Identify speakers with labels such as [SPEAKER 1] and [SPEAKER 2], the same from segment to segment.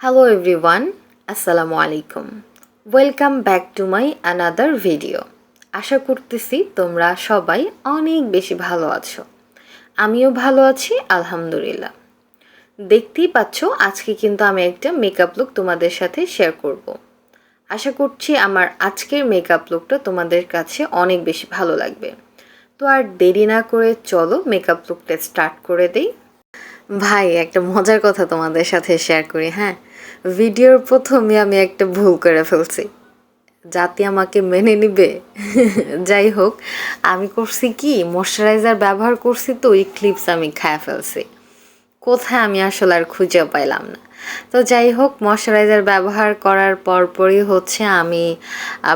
[SPEAKER 1] Hello everyone, Assalamu alaikum. Welcome back to my another video. আশা করতেছি তোমরা সবাই অনেক বেশি ভালো আছো। আমিও ভালো আছি আলহামদুলিল্লাহ। দেখতেই পাচ্ছ আজকে কিন্তু আমি একটা মেকআপ লুক তোমাদের সাথে শেয়ার করব। আশা করছি আমার আজকের মেকআপ লুকটা তোমাদের কাছে অনেক বেশি ভালো লাগবে। তো আর দেরি না করে চলো মেকআপ লুকটা স্টার্ট করে দেই। ভাই একটা মজার কথা তোমাদের সাথে শেয়ার করি, হ্যাঁ। ভিডিওর প্রথমে আমি একটা ভুল করে ফেলছি, জাতি আমাকে মেনে নিবে। যাই হোক, আমি করছি কি ময়শ্চারাইজার ব্যবহার করছি, তো ওই ক্লিপস আমি খায় ফেলছি। কোথায় আমি আসলে আর খুঁজে পাইলাম না। তো যাই হোক, ময়শ্চারাইজার ব্যবহার করার পরপরই হচ্ছে আমি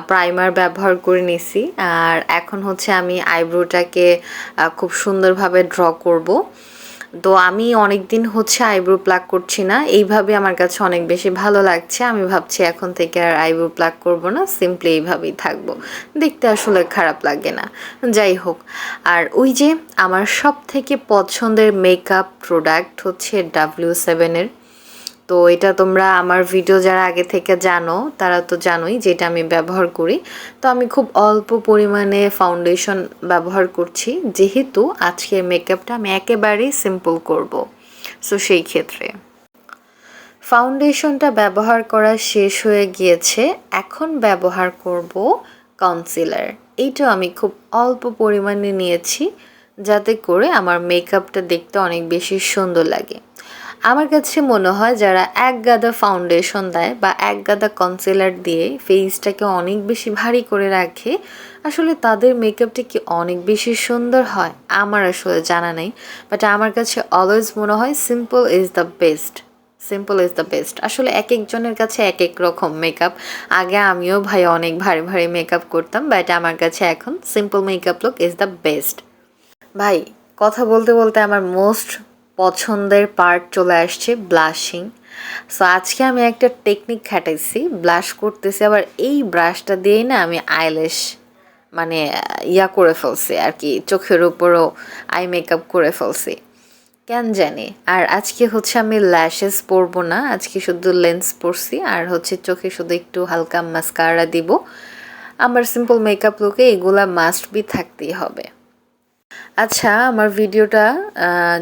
[SPEAKER 1] প্রাইমার ব্যবহার করে নিছি। আর এখন হচ্ছে আমি আইব্রোটাকে খুব সুন্দরভাবে ড্র করব। তো আমি অনেক দিন হচ্ছে আইব্রো প্লাক করছি না, এইভাবে আমার কাছে অনেক বেশি ভালো লাগছে। আমি ভাবছি এখন থেকে আর আইব্রো প্লাক করব না, সিম্পলি এইভাবেই থাকবো, দেখতে আসলে খারাপ লাগে না। যাই হোক, আর ওই যে আমার সব থেকে পছন্দের মেকআপ প্রোডাক্ট হচ্ছে W7-এর। তো এটা তোমরা আমার ভিডিও যারা আগে থেকে জানো তারা তো জানোই যেটা আমি ব্যবহার করি। তো আমি খুব অল্প পরিমাণে ফাউন্ডেশন ব্যবহার করছি, যেহেতু আজকের মেকআপটা আমি একেবারেই সিম্পল করব। সো সেই ক্ষেত্রে ফাউন্ডেশনটা ব্যবহার করা শেষ হয়ে গিয়েছে, এখন ব্যবহার করব কনসিলার। এইটাও আমি খুব অল্প পরিমাণে নিয়েছি, যাতে করে আমার মেকআপটা দেখতে অনেক বেশি সুন্দর লাগে। আমার কাছে মনে হয় যারা এক গাদা ফাউন্ডেশন দেয় বা এক গাদা কনসিলার দিয়ে ফেসটাকে অনেক বেশি ভারী করে রাখে, আসলে তাদের মেকআপটা কি অনেক বেশি সুন্দর হয় আমার আসলে জানা নেই। বাট আমার কাছে অলওয়েজ মনে হয় simple is the best. Simple is the best. আসলে এক একজনের কাছে এক এক রকম মেকআপ। আগে আমিও ভাই অনেক ভারী ভারী মেকআপ করতাম, বাট আমার কাছে এখন simple makeup look is the best. ভাই কথা বলতে বলতে আমার মোস্ট পছন্দের পার্ট চলে আসছে ব্লাশিং। সো আজকে আমি একটা টেকনিক খাটাইছি, ব্লাশ করতেছি, আবার এই ব্রাশটা দিয়েই না আমি আইল্যাশ মানে করে ফেলছি আর কি, চোখের উপরও আই মেকআপ করে ফেলছি কেন জানি। আর আজকে হচ্ছে আমি ল্যাশেস পরবো না, আজকে শুধু লেন্স পরছি, আর হচ্ছে চোখে শুধু একটু হালকা মাস্কারা দিব। আমার সিম্পল মেকআপ লুকে এগুলা মাস্ট বি থাকতেই হবে। আচ্ছা, আমার ভিডিওটা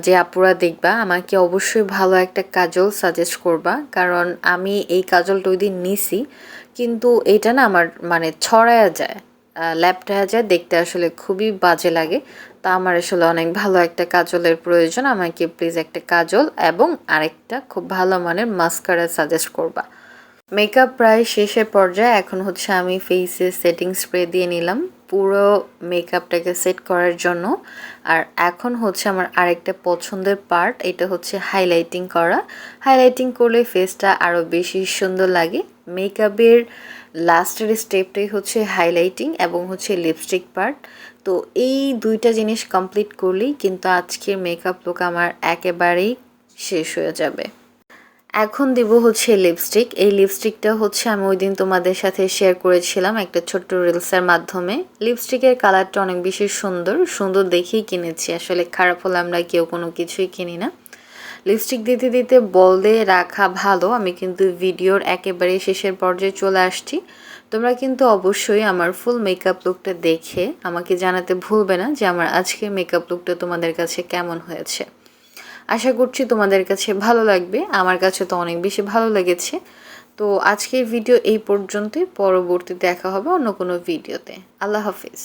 [SPEAKER 1] যে আপুরা দেখবা আমাকে অবশ্যই ভালো একটা কাজল সাজেস্ট করবা, কারণ আমি এই কাজলটা ওই দিন নিছি, কিন্তু এটা না আমার মানে ছড়ায়া যায়, ল্যাপটায়া যায়, দেখতে আসলে খুবই বাজে লাগে। তো আমার আসলে অনেক ভালো একটা কাজলের প্রয়োজন, আমাকে প্লিজ একটা কাজল এবং আরেকটা খুব ভালো মানের মাস্কারা সাজেস্ট করবা। মেকআপ প্রায় শেষের পর্যায়ে, এখন হচ্ছে আমি ফেসে সেটিং স্প্রে দিয়ে নিলাম পুরো মেকআপটাকে সেট করার জন্য। আর এখন হচ্ছে আমার আরেকটা পছন্দের পার্ট, এটা হচ্ছে হাইলাইটিং করা। হাইলাইটিং করলে ফেসটা আরও বেশি সুন্দর লাগে। মেকআপের লাস্টের স্টেপটাই হচ্ছে হাইলাইটিং এবং হচ্ছে লিপস্টিক পার্ট। তো এই দুইটা জিনিস কমপ্লিট করলেই কিন্তু আজকের মেকআপ লুক আমার একেবারেই শেষ হয়ে যাবে। এখন দিব হচ্ছে লিপস্টিক। এই লিপস্টিকটা হচ্ছে আমি ওই দিন তোমাদের সাথে শেয়ার করেছিলাম একটা ছোট্ট রিলসের মাধ্যমে। লিপস্টিকের কালারটা অনেক বেশি সুন্দর, সুন্দর দেখেই কিনেছি, আসলে খারাপ হলে আমরা কেউ কোনো কিছুই কিনি না। লিপস্টিক দিতে দিতে বলদে রাখা ভালো, আমি কিন্তু ভিডিওর একেবারে শেষের পর্যায়ে চলে আসছি। তোমরা কিন্তু অবশ্যই আমার ফুল মেকআপ লুকটা দেখে আমাকে জানাতে ভুলবে না যে আমার আজকের মেকআপ লুকটা তোমাদের কাছে কেমন হয়েছে। আশা করছি তোমাদের কাছে ভালো লাগবে, আমার কাছে তো অনেক বেশি ভালো লেগেছে। তো আজকের ভিডিও এই পর্যন্তই, পরবর্তীতে দেখা হবে অন্য কোনো ভিডিওতে। আল্লাহ হাফিজ।